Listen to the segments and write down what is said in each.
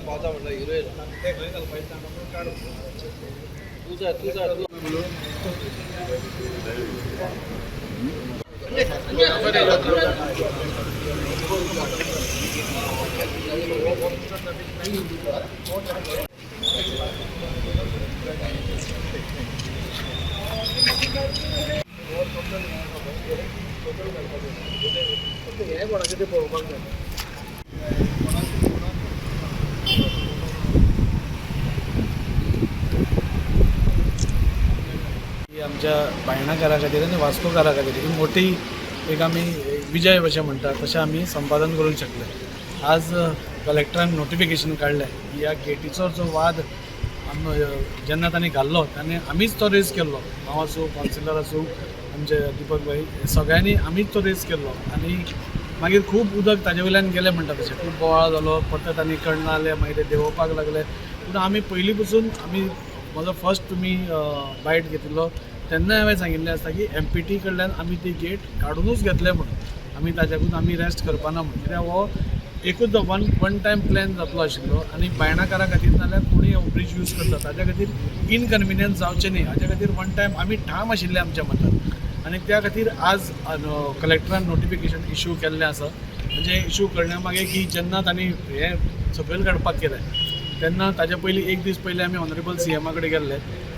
पावता म्हटलं हिरो येयला ते खंय घालपाचें आपण काढ तू हे कोणाचे ते पळोवपाक जाय आमच्या बायणाकारा खातीर आनी वास्कोकारा खातीर ही मोठी एक आमी विजय अशें म्हणटा तशें आमी संपादन करूंक शकले। आज कलेक्टरान नोटिफिकेशन काडलें की ह्या गेटीचो जो वाद जेन्ना तांणी घाल्लो तेन्ना आमीच तो रेज केल्लो, हांव आसूं कावन्सिलर आसूं आमचे दीपक भाई सगळ्यांनी आमीच तो रेज केल्लो आनी मागीर खूब उदक ताजे वयल्यान गेलें म्हणटा तशें खूब बोवाळ जालो, परत आनी कळना जालें, मागीर ते देंवोवपाक लागले। पूण आमी पयलीं पसून म्हजो फर्स्ट तुमी बायट घेतिल्लो तेन्ना हांवें सांगिल्लें आसता की MPT कडल्यान आमी ती गेट काडूनूच घेतले म्हणून, आमी ताच्याकून आमी रेस्ट करपाना म्हणून, कित्याक हो एकूच वन टायम प्लॅन जातलो आशिल्लो आनी बायणाकारा खातीर नाल्यार कोणूय हो ब्रीज यूज करता ताच्या खातीर इनकन्विनियन्स जावचें न्ही हाच्या खातीर वन टायम आमी ठाम आशिल्ले आमच्या मतान आनी त्या खातीर आज कलेक्टरान नोटिफिकेशन इश्यू केल्लें आसा। म्हणजे इश्यू करण्या मागीर की जेन्ना तांणी हें सकयल काडपाक केलें तेन्ना ताच्या पयलीं एक दीस पयलीं आमी ऑनरेबल CM कडेन गेल्ले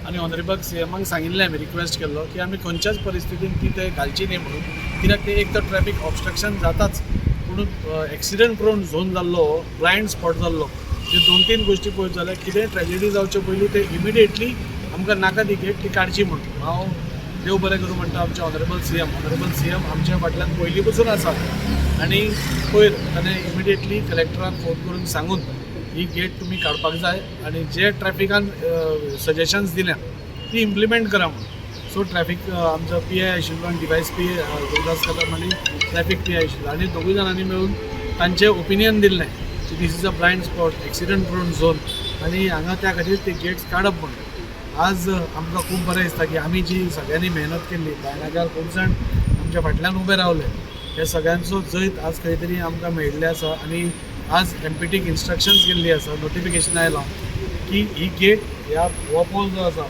आनी ऑनरेबल CMक सांगिल्लें आमी रिक्वेस्ट केल्लो की आमी खंयच्याच परिस्थितीन ती ते घालची न्ही म्हणून, कित्याक ते एक तर ट्रॅफिक ऑब्स्ट्रक्शन जाताच पूण एक्सिडंट प्रोन झोन जाल्लो, ब्लायंड स्पॉट जाल्लो, जे 2-3 गोश्टी पळयत जाल्यार कितें ट्रॅजेडी जावचे पयलीं ते इमिडिएटली आमकां नाका ती गेट ती काडची म्हणून हांव देव बरें करूं म्हणटा आमचे ऑनरेबल CM आमच्या फाटल्यान पयलीं पसून आसा आनी पयर ताणें इमिडिएटली कलेक्टराक फोन करून सांगून ही गेट तुमी काडपाक जाय आनी जे ट्रॅफिकान सजेशन्स दिल्या ती इम्प्लिमेंट करा म्हणून। सो ट्रॅफिक आमचो PI आशिल्लो आनी DYSP गुरुदास कदम आनी ट्रॅफिक PI आशिल्लो आनी दोगूय जाणांनी मेळून तांचें ओपिनियन दिल्लें की this is a blind spot, accident prone zone आनी हांगा त्या खातीर ते गेट्स काडप म्हणून। आज आमकां खूब बरें दिसता की आमी जी सगळ्यांनी मेहनत केल्ली, बायणाकार खूब जाण आमच्या फाटल्यान उबे रावले, हे सगळ्यांचो जैत आज खंय तरी आमकां मेळिल्लें आसा आनी आज MPTक इन्स्ट्रक्शन्स गेल्ली आसा, नोटिफिकेशन आयलां की ही गेट ह्या हो पोल जो आसा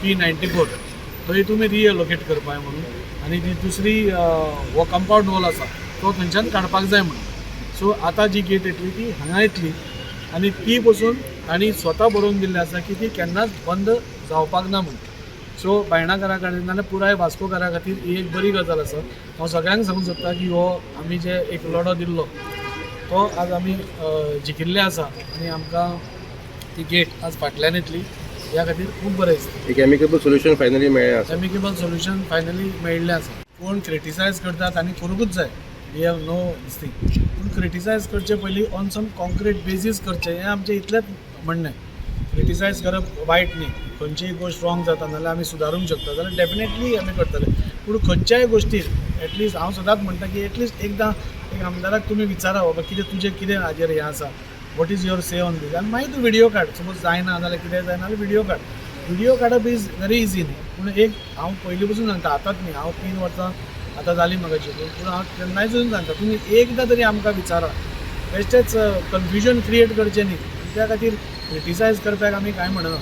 P94 थंय तुमी रिएलोकेट करपाक म्हणून आनी ती दुसरी हो कंपाउंड वॉल आसा तो थंयच्यान काडपाक जाय म्हणून। सो आतां जी गेट येतली ती हांगा येतली आनी ती पसून तांणी स्वता बरोवन दिल्लें आसा की ती केन्नाच बंद जावपाक ना म्हणून। सो बायणाकारा खातीर नाल्यार पुराय वास्कोकारा खातीर ही एक बरी गजाल आसा। हांव सगळ्यांक सांगूंक सोदता की हो आमी जे एक लढो दिल्लो तो आज आमी जिखिल्ले आसा आनी आमकां ती गेट आज फाटल्यान येतली, ह्या खातीर खूब बरें दिसता। एक एमिकेबल सोल्युशन फायनली मेळ्ळें आसा। एमिकेबल सोल्युशन फायनली मेळिल्लें आसा। कोण क्रिटिसायज करतात आनी करूंकूच जाय, we have no this thing, पूण क्रिटिसायज करचे पयलीं ऑन सम कॉन्क्रीट बेजीस करचें हें आमचें इतलेंच म्हणणें। क्रिटिसायज करप वायट न्ही, खंयचीय गोश्ट रॉंग जाता नाल्यार आमी सुदारूंक शकता जाल्यार डेफिनेटली आमी करतले, पूण खंयच्याय गोश्टीर एटलिस्ट हांव सदांच म्हणटा की एटलिस्ट एकदां एक आमदाराक तुमी विचारा बाबा कितें तुजें कितें हाजेर हें आसा, what is your say on this, आनी मागीर तूं व्हिडिओ काड, सपोज जायना जाल्यार कितें जायना जाल्यार व्हिडिओ काडप इज व्हेरी इजी न्ही। पूण एक हांव पयलीं पसून सांगता, आतांच न्ही, हांव 3 वर्सां आतां जालीं म्हाका शिकून, पूण हांव केन्नाय पसून सांगता तुमी एकदां तरी आमकां विचारा, बेश्टेच कन्फ्युजन क्रिएट करचें न्ही। त्या खातीर क्रिटिसायज करपाक आमी कांय म्हणना,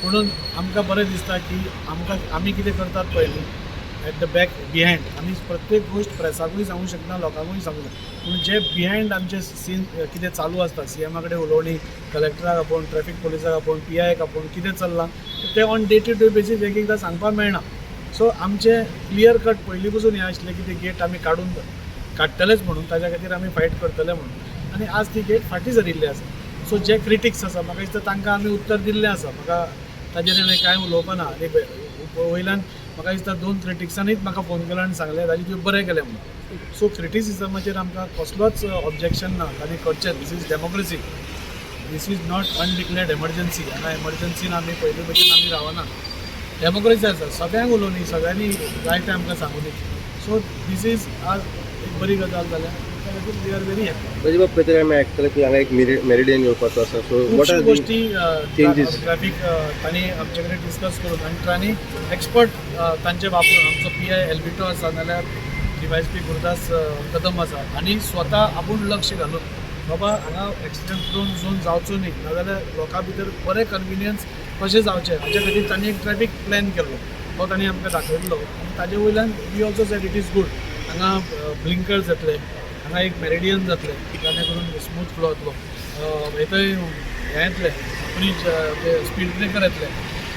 म्हणून आमकां बरें दिसता की आमी कितें करतात पळय न्ही एट द बॅक बिहायंड, आमी प्रत्येक गोश्ट प्रेसाकूय सांगूंक शकना, लोकांकूय सांगूंक ना, पूण जे बिहायंड आमचे सीन कितें चालू आसता, CM कडेन उलोवणी, कलेक्टराक आपोवन, ट्रॅफिक पुलिसाक आपोवन, PIक आपोवन कितें चल्लां तें on day to day basis एक एकदां सांगपाक मेळना। सो आमचें क्लियर कट पयलीं पसून हें आशिल्लें की ती गेट आमी काडटलेच म्हणून, ताच्या खातीर आमी फायट करतले म्हणून, आनी आज ती गेट फाटीं सरिल्ली आसा। सो जे क्रिटिक्स आसा म्हाका दिसता तांकां आमी उत्तर दिल्लें आसा, म्हाका ताजेर हांवें कांय उलोवपा ना। वयल्यान म्हाका दिसता 2 क्रिटिक्सांनीच म्हाका फोन केलो आनी सांगलें ताजें तुवें बरें केलें म्हणून। सो क्रिटिसिजमाचेर आमकां कसलोच ऑब्जेक्शन ना, तांणी करचें, this is democracy, this is not undeclared emergency, हांगा एमर्जन्सीन आमी पयलीं भशेन आमी रावना, डेमोक्रेसी आसा, सगळ्यांक उलोवनी, सगळ्यांनी जाय तें आमकां सांगूनी। सो दीस इज आज एक बरी गजाल जाल्या, त्या खातीर वी आर व्हेरी हॅपी। म्हणजे बाब खंय तरी आमी आयकतले की हांगा एक मेरिडियन येवपाचो आसा, सो वॉट आर गोष्टी चेंजीस ट्रॅफिक तांणी आमचे कडेन डिस्कस करून आनी तांणी एक्सपर्ट तांचे वापरून, आमचो PI एल्बिटो आसा नाल्यार DYSP गुरुदास कदम आसा, आनी स्वता आपूण लक्ष घालून बाबा हांगा एक्सिडेंट प्रोन झोन जावचो न्ही नाजाल्यार लोकां भितर बरें कन्विनियन्स कशें जावचें हाचे खातीर तांणी एक ट्रॅफिक प्लॅन केल्लो तो तांणी आमकां दाखयल्लो आनी ताजे वयल्यान we also said it is good हांगा ब्लिंकर्स जातले हांगा एक मेरिडियन जातले जाणे करून स्मूथ फ्लो जातलो थंय हें येतलें ब्रीज स्पीड ब्रेकर येतले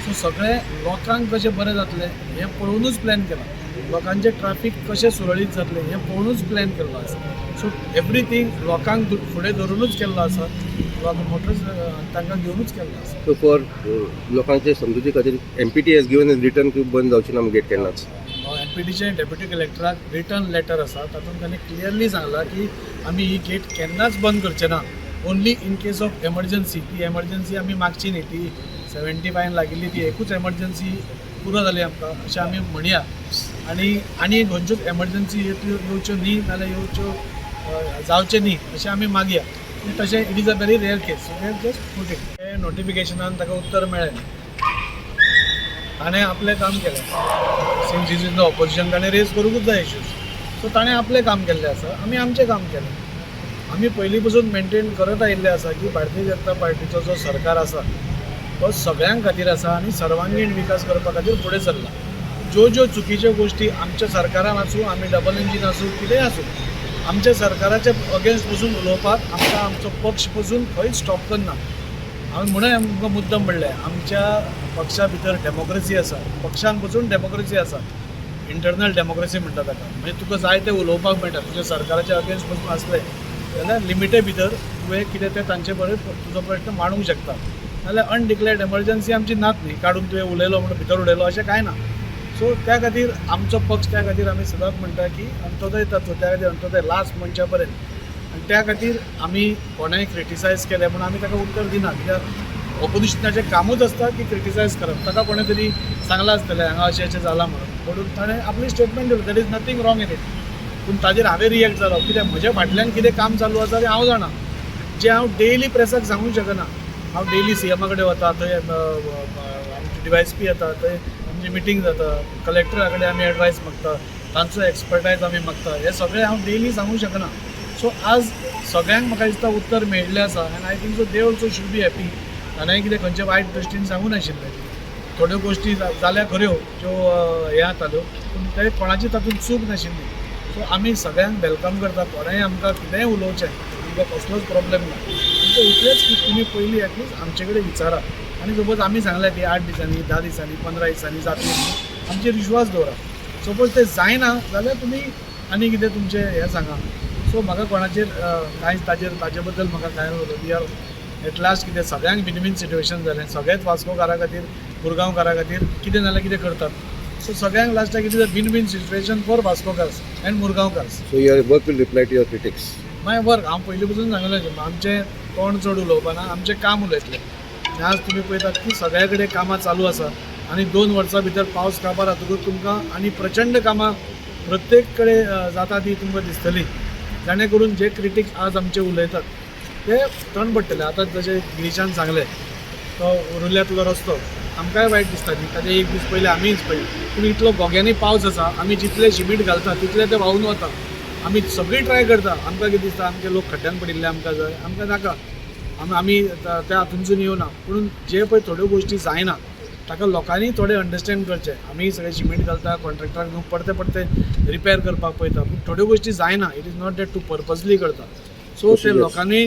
सो सगळे लोकांक कशें बरें जातलें हें पळोवनूच प्लॅन केलां लोकांचें ट्रॅफिक कशें सुरळीत जातलें हें पळोवनूच प्लॅन केल्लो आसा सो एवरीथींग लोकांक फुडें धरूनच केल्लो आसा मोटर्स तांकां घेवनूच केल्लो आसा सो फॉर लोकांचे समजुती खातीर MPT हॅज गिवन रिटर्न की बंद जावची ना गेट केन्नाच MPTचे डेप्युटी कलेक्टराक रिटर्न लेटर आसा तातूंत तांणी क्लियरली सांगलां की आमी ही गेट केन्नाच बंद करचे ना only in case of emergency ती एमर्जन्सी आमी मागची न्ही ती 75 लागिल्ली ती एकूच एमर्जन्सी पुरो जाली आमकां अशें आमी म्हणया आनी खंयच्योच एमर्जन्सी येवच्यो न्ही नाल्यार येवच्यो जावचे न्ही अशें आमी मागया तशें it is a very rare case put it हे नोटिफिकेशनान ताका उत्तर मेळ्ळें ताणें आपलें काम केलें since is in the opposition ताणें रेज करूंकूच जाय इश्यूज सो ताणें आपलें काम केल्लें आसा आमी आमचें काम केलें आमी पयलीं पसून मेनटेन करत आयिल्ले आसा की भारतीय जनता पार्टीचो जो सरकार आसा तो सगळ्यां खातीर आसा आनी सर्वांगीण विकास करपा खातीर फुडें सरला ज्यो चुकीच्यो गोश्टी आमच्या सरकारान आसूं आमी डबल इंजीन आसूं कितेंय आसूं आमच्या सरकाराच्या अगेन्स्ट पसून उलोवपाक आमकां आमचो पक्ष पसून खंयच स्टॉप करना हांवें म्हणून आमकां मुद्दम म्हणलें आमच्या पक्षा भितर डेमोक्रेसी आसा पक्षान पसून डेमोक्रेसी आसा इंटरनल डेमोक्रेसी म्हणटा ताका म्हणजे तुका जाय तें उलोवपाक मेळटा तुज्या सरकाराच्या अगेन्स्ट पसून आसलें जाल्यार लिमिटे भितर तुवें कितें तें तांचे बरें तुजो प्रश्न मांडूंक शकता नाल्यार अनडिक्लेअर्ड एमर्जन्सी आमची नात न्ही काडून तुवें उलयलो म्हणून भितर उडयलो अशें कांय ना सो त्या खातीर आमचो पक्ष त्या खातीर आमी सदांच म्हणटा की अंत्योदय तत्व त्या खातीर अंत्योदय लास्ट मनशा पर्यंत आनी त्या खातीर आमी कोणाय क्रिटिसायज केलें म्हणून आमी ताका उत्तर दिना कित्याक ऑपोजिशनाचें कामूच आसता की क्रिटिसायज करप ताका कोणें तरी सांगलां आसतलें हांगा अशें जालां म्हणून ताणें आपली स्टेटमेंट दिली that is nothing wrong in it पूण ताजेर हांवें रिएक्ट जालो कित्याक म्हज्या फाटल्यान कितें काम चालू आसा तें हांव जाणा जें हांव डेली प्रेसाक सांगूंक शकना हांव डेली CM कडेन वता थंय आमचे DYSP येता थंय आमची मिटींग जाता कलेक्टरा कडेन आमी एडवायस मागता तांचो एक्सपर्टायज आमी मागता हें सगळें हांव डेली सांगूंक शकना सो आज सगळ्यांक म्हाका दिसता उत्तर मेळिल्लें आसा आनी I think so they also should be happy ताणें कितें खंयचे वायट दृश्टीन सांगूं नाशिल्लें थोड्यो गोश्टी जाल्या खऱ्यो ज्यो हे जाताल्यो पूण ते कोणाची तातूंत चूक नाशिल्ली सो आमी सगळ्यांक वेलकम करता कोणेंय आमकां कितेंय उलोवचें आमकां कसलोच प्रॉब्लेम ना तुमकां इतलेंच की तुमी पयलीं एटलीस्ट आमचे कडेन विचारा आनी सपोज आमी सांगलें की 8 दिसांनी 10 दिसांनी 15 दिसांनी जातलें आमचेर विश्वास दवरा सपोज तें जायना जाल्यार तुमी आनी कितें तुमचें हें सांगा सो म्हाका कोणाचेर कांयच ताजे बद्दल म्हाका कांय वी आर एट लास्ट कितें सगळ्यांक विन विन सिट्युएशन जालें सगळेच वास्कोकारा खातीर मुरगांवकारा खातीर कितें नाल्यार कितें करतात सो सगळ्यांक लास्टाक it is a win win situation for वास्कोकार्स एंड मुरगांवकार्स so your work will reply to your critics my work हांव पयलीं पसून सांगलें आमचें तोंड चड उलोवपा ना आमचें काम उलयतलें आज तुमी पळयतात की सगळ्या कडेन कामां चालू आसा आनी 2 वर्सां भितर पावस काबार जातकूच तुमकां आनी प्रचंड कामां प्रत्येक कडेन जाता ती तुमकां दिसतली जाणे करून जे क्रिटिक्स आज आमचे उलयतात ते तण पडटले आतां जशें गिरीशान सांगलें तो उरुल्ल्यांतलो रस्तो आमकांय वायट दिसता न्ही ताजे एक दीस पयलीं आमीच पळय पूण इतलो गोग्यांनी पावस आसा आमी जितले शिमीट घालता तितले ते व्हांवून वता आमी सगळीं ट्राय करता आमकां कितें दिसता आमचे लोक खड्ड्यान पडिल्ले आमकां जाय आमकां नाका आमी त्या हातूंतसून येवना पूण जे पळय थोड्यो गोश्टी जायना ताका लोकांनी थोडें अंडरस्टँड करचें आमी सगळें शिमीट घालता कॉन्ट्रॅक्टराक न्हू परते रिपेर करपाक पळयता पूण थोड्यो गोश्टी जायना इट इज नॉट दॅट तूं पर्पजली करता सो ते लोकांनी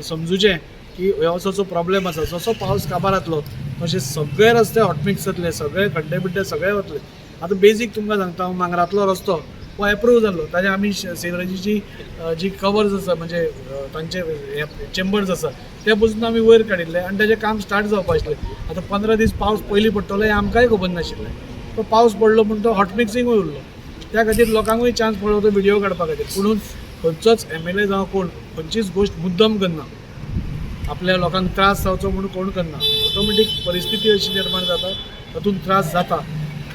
समजुचें की हो असो प्रॉब्लेम आसा जसो पावस काबार जातलो तशें सगळे रस्ते हॉटमिक्स जातले सगळे खड्डे बिड्डे सगळे वतले आतां बेजीक तुमकां सांगता हांव मांगरांतलो रस्तो हो एप्रूव जाल्लो ताजे आमी सेवरेजीची जी कवर्स आसा म्हणजे तांचे चेंबर्स आसा ते पसून आमी वयर काडिल्ले आनी ताजें काम स्टार्ट जावपा आशिल्लें आतां 15 दीस पावस पयलीं पडटलो हें आमकांय खबर नाशिल्लें तो पावस पडलो म्हूण तो हॉटमिक्सिंगूय उरलो त्या खातीर लोकांकूय चान्स पडलो तो व्हिडियो काडपा खातीर पुणून खंयचोच MLA जावं कोण खंयचीच गोश्ट मुद्दम करना आपल्या लोकांक त्रास जावचो म्हणून कोण करना ऑटोमॅटीक परिस्थिती अशी निर्माण जाता तातूंत त्रास जाता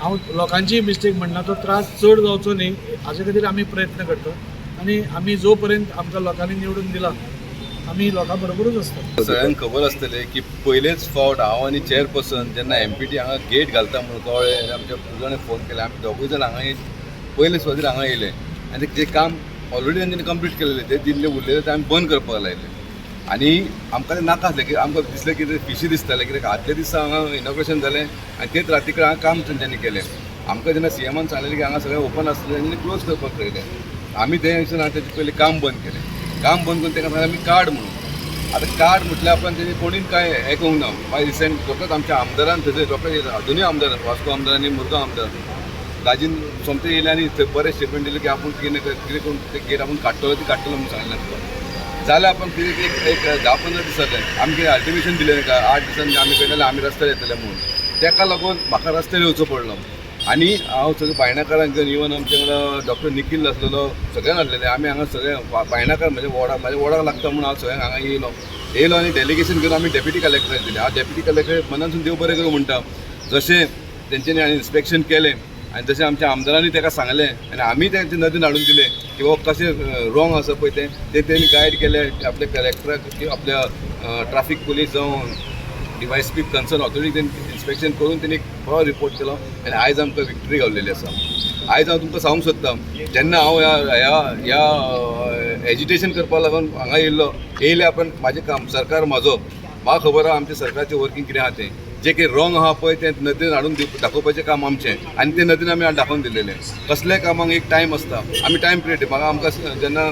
हांव लोकांची मिस्टेक म्हणना तो त्रास चड जावचो न्ही हाजे खातीर आमी प्रयत्न करता आनी आमी जो पर्यंत आमकां लोकांनी निवडून दिला आमी लोकां बरोबरूच आसता सगळ्यांक खबर आसतलें की पयलेच फावट हांव आनी चेअरपर्सन जेन्ना MPT हांगा गेट घालता म्हणून कळ्ळें आमच्या जाणें फोन केले आमी दोगूय जाण हांगा पयले सुवातेर हांगा येयले आनी जें काम ऑलरेडी तांच्यांनी कंप्लीट केलेले ते दिल्ले उरलेले ते आमी बंद करपाक लायले आनी आमकां ते नाका आसलें की आमकां दिसलें की पिशी दिसतालें कित्याक आदल्या दिसा हांगा इनॉग्रेशन जालें आनी तेच राती कडेन हांगा काम तेंच्यांनी केलें आमकां जेन्ना सीएमान सांगलेलें की हांगा सगळें ओपन आसलें तेंच्यांनी क्लोज करपाक लायलें आमी ते दिसून हांवें तेजे पयलीं काम बंद केलें काम बंद करून ताका सांगलें आमी कार्ड म्हणून आतां कार्ड म्हटल्यार आपण तेणी कोणीच काय हें करूंक ना मागीर रिसेंट फकत आमच्या आमदारान थंय रोखडेच दोनूय आमदार वास्को आमदार आनी मुरगांव आमदार दाजीन सोमते येयले आनी थंय बरें स्टेटमेंट दिलें की आपूण कितें करून ते गेट आपूण काडटलो ती काडटलो म्हणून सांगलें आमकां जाल्यार आपण कितें एक 10-15 दीस जाले आमी कितें अल्टिमेशन दिलें काय 8 दिसांनी आमी पळयलें आमी रस्त्यार येतले म्हणून ताका लागून म्हाका रस्त्यार येवचो पडलो आनी हांव सगळें बायणाकारांक घेवन इवन आमचे वांगडा डॉक्टर निखील आसलेलो सगळ्यांक आसलेले आमी हांगा सगळे बायणाकार म्हाज्या वॉर्डाक लागता म्हणून हांव सगळ्यांक हांगा येयलो आनी डेलिगेशन घेवन आमी डेप्युटी कलेक्टराक दिलें हांव डेप्युटी कलेक्टर मनासून देव बरें करूं म्हणटा जशें तेंच्यांनी इन्स्पेक्शन केलें आनी जशें आमच्या आमदारांनी ताका सांगलें आनी आमी तेंचे नदीन हाडून दिलें की बाबा कशें रॉंग आसा पळय तें तेणी गायड केलें आपल्या कलेक्टराक आपल्या ट्राफीक पुलीस जावं डीवायएसपी कन्सर्न ऑथॉरिटी इन्स्पेक्शन करून तेणी बरो रिपोर्ट केलो आनी आयज आमकां विक्ट्री गावलेली आसा आयज हांव तुमकां सांगूंक सोदतां जेन्ना हांव ह्या एजिटेशन करपा लागून हांगा येयले आपण म्हाजें काम सरकार म्हाका खबर आहा आमच्या सरकारचें वर्कींग कितें आहा तें जे कितें रॉंग आहा पळय तें नदीन हाडून दाखोवपाचें काम आमचें आनी तें नदीन आमी दाखोवन दिलेलें कसलेय कामाक एक टायम आसता आमी टायम पिरियड म्हाका आमकां जेन्ना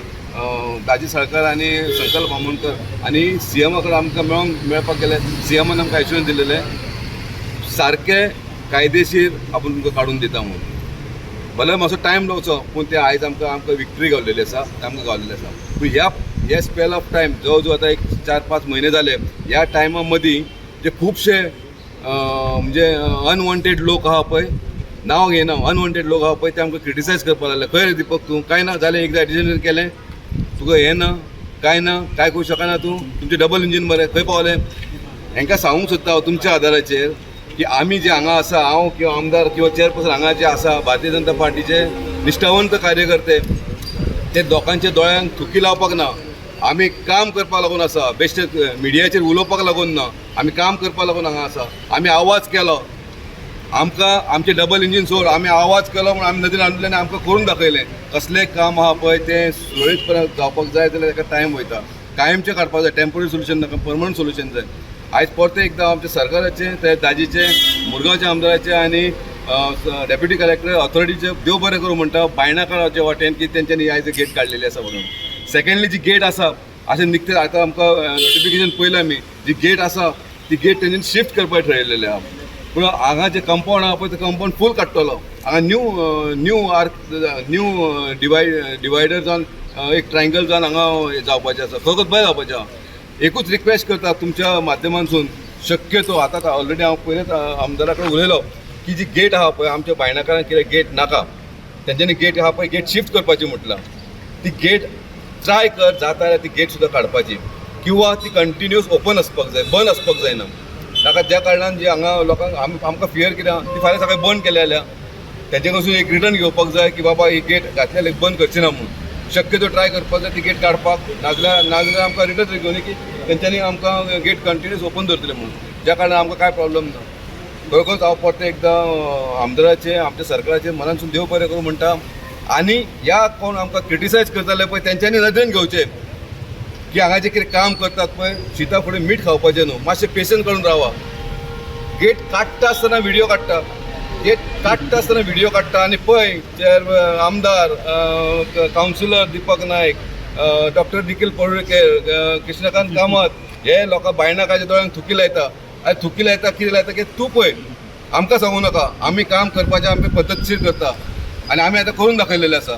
दाजी साळकार आनी संकल्प बामणकर आनी सीएमा कडेन आमकां मेळपाक गेले सीएमान आमकां एश्युरन्स दिलेलें सारकें कायदेशीर आपूण तुमकां काडून दिता म्हणून भले मातसो टायम लावचो पूण ते आयज आमकां विक्ट्री गावलेली आसा आमकां गावलेली आसा पूण ह्या स्पेल ऑफ टायम जवळ जवळ आतां एक 4-5 म्हयने जाले ह्या टायमा मदीं जे खुबशे म्हणजे अनवॉन्टेड लोक आहा पळय नांव घेयना अनवॉन्टेड लोक आहा पळय ते आमकां क्रिटिसायज करपाक लागले खंय रे दीपक तूं कांय ना जालें एकदां एडिशन केलें तुका हें ना काय करूं शकना तूं तुमचें डबल इंजीन बरें खंय पावलें हांकां सांगूंक सोदता हांव तुमच्या आदाराचेर की आमी जे हांगा आसा हांव किंवा आमदार किंवा चेअरपर्सन हांगा जे आसा भारतीय जनता पार्टीचे निश्ठावंत कार्यकर्ते ते लोकांच्या दोळ्यांक थुकी लावपाक ना आमी काम करपाक लागून आसा बेश्टे मिडियाचेर उलोवपाक लागून ना आमी काम करपाक लागून हांगा आसा आमी आवाज केलो आमकां आमचें डबल इंजीन सोड आमी आवाज केलो म्हणून आमी नदीन हाडलें आनी आमकां करून दाखयलें कसलें काम आहा पळय तें सुरळीतपणान जावपाक जाय जाल्यार ताका टायम वयता कायमचें काडपाक जाय टेम्पररी सोल्युशन नाका परमनंट सोल्युशन जाय आयज परतें एकदां आमच्या सरकाराचें ते दाजीचे मुरगांवच्या आमदाराचे आनी डेप्युटी कलेक्टर ऑथॉरिटीचे देव बरें करूं म्हणटा बायणाकाराचे वाटेन की तेंच्यांनी आयज गेट काडलेली आसा म्हणून सेकंडली जी गेट आसा अशें निकतें आतां आमकां नोटिफिकेशन पयलें आमी जी गेट आसा ती गेट तेंच्यांनी शिफ्ट करपाक ठरयलेलें आहा पूण हांगा जे कंपाऊंड आहा पळय ते कंपाऊंड फूल काडटलो हांगा न्यू डिवायडर जावन एक ट्रायंगल जावन हांगा जावपाचें आसा खरोखर बरें जावपाचें आहा एकूच रिक्वेस्ट करता तुमच्या माध्यमांतसून शक्यतो आतां ऑलरेडी हांव पयलेंच आमदारा कडेन उलयलो की जी गेट आहा पळय आमच्या बायणाकारांक कितें गेट नाका तेंच्यांनी गेट आहा पळय गेट शिफ्ट करपाची म्हटलां ती गेट ट्राय कर जाता जाल्यार ती गेट सुद्दां काडपाची किंवा ती कंटिन्यूअस ओपन आसपाक जाय बंद आसपाक जायना ताका ज्या कारणान जे हांगा लोकांक आमकां फियर कितें ती फाल्यां सकाळीं बंद केल्या जाल्यार तेजे कडसून एक रिटर्न घेवपाक जाय की बाबा ही गेट घातल्यार बंद करची ना म्हणून शक्यतो ट्राय करपाक जाय ती गेट काडपाक नाजाल्यार आमकां रिटर्न घेवन की तेंच्यांनी आमकां गेट कंटिन्यूअस ओपन दवरतले म्हणून ज्या कारणान आमकां कांय प्रॉब्लम ना खरोखरच हांव परतें एकदां आमदाराचे आमच्या सरकाराचे मनानसून देव बरें करूं म्हणटा आनी ह्या कोण आमकां क्रिटिसायज करताले पळय तेंच्यांनी नदरेन घेवचें की हांगा जे कितें काम करतात पळय शिता फुडें मीठ खावपाचें न्हू मातशें पेशंस काडून रावा गेट काडटा आसतना व्हिडियो काडटा गेट काडटा आसतना व्हिडियो काडटा आनी पळय आमदार कावन्सिलर दीपक नायक डॉक्टर निखील पर्डुळकर कृष्णकांत कामत हे लोकां बायणाकाच्या दोळ्यांक थुकी लायता आनी थुकी लायता कितें लायता की तूं पळय आमकां सांगूं नाका आमी काम करपाचें आमी पद्दतशीर करता आनी आमी आतां करून दाखयलेलें आसा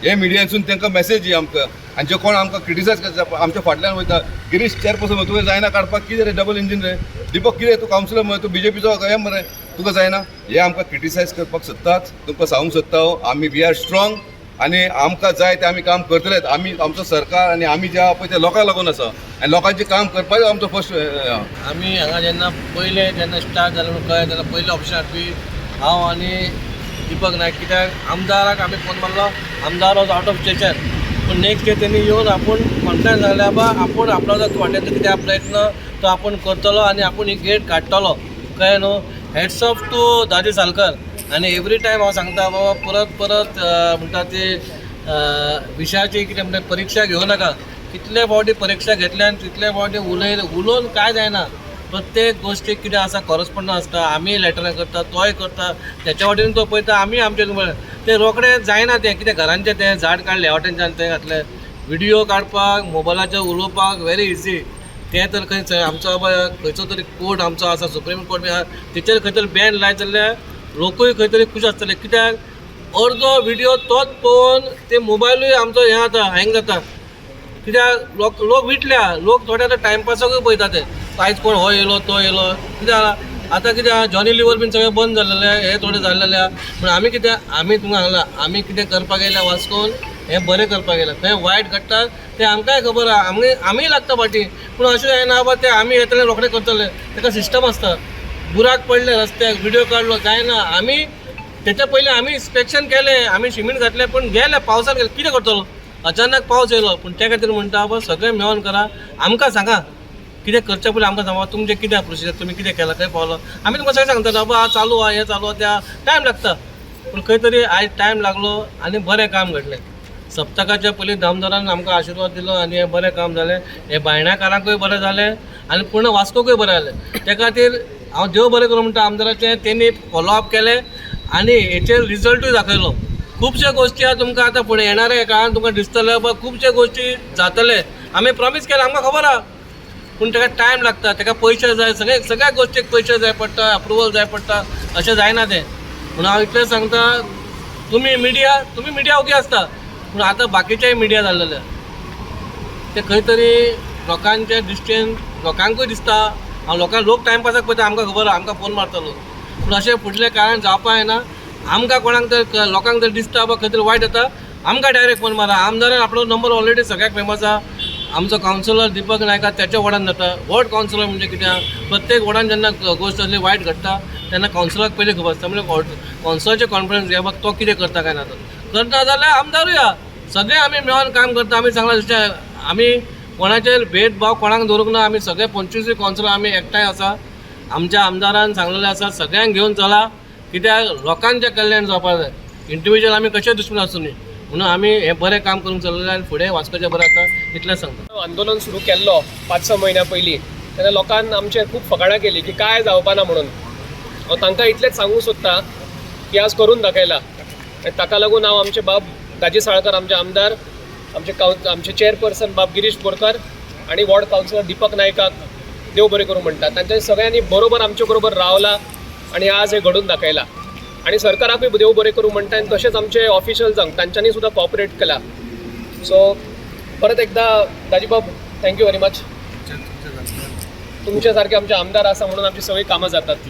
हे मिडियासून तांकां मेसेज दी आमकां आनी जे कोण आमकां क्रिटिसायज करता आमच्या फाटल्यान वयता गिरीश चेअरपर्सन तुवें जायना काडपाक कितें रे डबल इंजीन रे दीपक कितें तूं कावन्सिलर मरे तूं बीजेपीचो हें मरे तुका जायना हे आमकां क्रिटिसायज करपाक सोदतात तुमकां सांगूंक सोदता आमी वी आर स्ट्रॉंग आनी आमकां जाय तें आमी काम करतलेच आमी आमचो सरकार आनी आमी जे आहा पळय ते लोकांक लागून आसा आनी लोकांचें काम करपाचो आमचो फर्स्ट आमी हांगा जेन्ना पयलें जेन्ना स्टार्ट जालें म्हणून कळ्ळें तेन्ना पयले ऑप्शन हाडपी हांव आनी दीपक नायक कित्याक आमदाराक आमी फोन मारलो आमदार वॉज आउट ऑफ स्टेशन पूण नेक्स्ट डे तेणी येवन आपूण कॉन्फिडन्स जाल्या बा आपूण आपलो जर वाटेंतलो कितें प्रयत्न तो आपूण करतलो आनी आपूण ही गेट काडटलो कळ्ळें न्हू हेड्स ऑफ टू दाजी सालकर आनी एवरी टायम हांव सांगता बाबा परत म्हणटा ती विशयाची कितें म्हणटा परीक्षा घेवं नाका. कितले फावटी परीक्षा घेतल्या आनी तितले फावटी उलोवन काय जायना. प्रत्येक गोष्टीक कितें आसा कॉरस्पॉन्डंट आसता, आमी लेटरां करता, तोय करता, त्याच्या वाटेन तो पळयता, आमी आमचे ते रोखडें जायना. तें कितें घरांचें तें झाड काडलें ह्या वाटेनच्यान तें घातलें. व्हिडियो काडपाक मोबायलाचेर उलोवपाक व्हेरी इजी. तें तर खंय आमचो खंयचो तरी कोर्ट आमचो आसा, सुप्रीम कोर्ट बी आसा, तेचेर खंय तरी बॅन लायत जाल्यार लोकूय खंय तरी खूश आसतले. कित्याक अर्दो व्हिडियो तोच पळोवन ते मोबायलूय आमचो हें जाता, हँग जाता. कित्याक लोक विटल्या, लोक थोडे आतां टायमपासाकूय पळयता ते. आयज कोण हो येयलो तो येयलो. कितें जाला आतां कितें जॉनी लिवर बीन सगळें बंद जाल्लें, हे थोडें जाल्लें. पूण आमी कितें आमी तुमकां सांगलां आमी कितें करपाक येयल्या वास्कोन हें बरें करपाक येयलां. खंय वायट घडटा तें आमकांय खबर आहा, आमीय लागता फाटीं. पूण अशें जायना बाबा तें आमी येतले रोखडें करतले. ताका सिस्टम आसता. बुराक पडले रस्त्याक, व्हिडियो काडलो जायना. आमी तेच्या पयलीं आमी इन्स्पेक्शन केलें, आमी सिमींट घातलें, पूण गेले पावसान गेले कितें करतलो. अचानक पावस येयलो. पूण त्या खातीर म्हणटा बाबा सगळें मेळोन करा. आमकां सांगा कितें करच्या पयलीं आमकां सांगा तुमचें कितें प्रोसिजर, तुमी कितें केलां, खंय पावलो. आमी तुमकां सगळें सांगता बाबा चालू आहा, हें चालू आहा, त्या टायम लागता. पूण खंय तरी आयज टायम लागलो आनी बरें काम घडलें. सप्तकाच्या पयलीं दामदारान आमकां आशिर्वाद दिलो आनी हें बरें काम जालें. हें बायणाकारांकूय बरें जालें आनी पूर्ण वास्कोकूय बरें जालें. त्या खातीर हांव देव बरें करूं म्हणटा आमदाराचें. तेणी फॉलोअप केलें आनी हेचेर रिजल्टूय दाखयलो. खुबश्यो गोश्टी आहा तुमकां आतां फुडें येणाऱ्या काळान तुमकां दिसतले बाबा खुबश्यो गोश्टी जातले. आमी प्रॉमीस केला, आमकां खबर आहा. पूण ताका टायम लागता, ताका पयशे जाय, सगळ्या गोश्टीक पयशे जाय पडटा, अप्रुवल जाय पडटा. अशें जायना तें. पूण हांव इतलें सांगता तुमी मिडिया ओके आसता, पूण आतां बाकीचेय मिडिया जाल्लेले. ते खंय तरी लोकांच्या दृश्टीन लोकांकूय दिसता. हांव लोक टायमपासाक पळयता, आमकां खबर आहा, आमकां फोन मारतलो. पूण अशें फुडलें काळान जावपा येना. आमकां कोणाक तर लोकांक जर दिसता बाबा खंय तरी वायट जाता, आमकां डायरेक्ट फोन मारा. आमदारान आपलो नंबर ऑलरेडी सगळ्याक फेमस आहा. आमचो कावन्सिलर दीपक नायक त्याच्या वॉर्डान जाता. वॉर्ड कावन्सिलर म्हणजे कितें, प्रत्येक वॉर्डान जेन्ना गोश्ट असली वायट घडटा तेन्ना कावन्सिलराक पयलीं खबर आसता. म्हणजे कावन्सिलराचे कॉन्फरन्स घेवपाक तो कितें करता काय ना करता जाल्यार आमदारूय आहा. सगळे आमी मेळोन काम करता. आमी सांगलां तशें आमी कोणाचेर भेदभाव कोणाक दवरूंक ना. आमी सगळे 25 कावन्सिलर आमी एकठांय आसा. आमच्या आमदारान सांगलेलें आसा सगळ्यांक घेवन चला. कित्याक लोकांचें कल्याण जावपाक जाय. इंडिविज्युअल आमी कशें दुश्मन आसूं न्ही. म्हणून आमी हें बरें काम करूंक चल्लेलें आनी फुडें वास्कोचें बरें जाता इतलें सांगता. आंदोलन सुरू केल्लो 5-6 म्हयन्या पयलीं तेन्ना लोकांन आमचेर खूब फकाणां केली की काय जावपा ना म्हणून. हांव तांकां इतलेंच सांगूंक सोदतां की आज करून दाखयला. ताका लागून हांव आमचे बाब दाजी साळकर, आमचे आमदार, आमचे चेअरपर्सन बाब गिरीश बोरकर आनी वॉर्ड कावन्सिलर दीपक नायकाक देव बरें करूं म्हणटा. तांच्या सगळ्यांनी बरोबर आमचे बरोबर रावला आनी आज हें घडून दाखयला. आनी सरकाराकूय देव बरें करूं म्हणटा आनी तशेंच आमचे ऑफिशल्सांक तांच्यांनी सुद्दां कॉपरेट केला. सो परत एकदा दाजी बाब थँक्यू व्हेरी मच. तुमचे सारखे आमचे आमदार आसा म्हणून आमची सगळीं कामां जातात.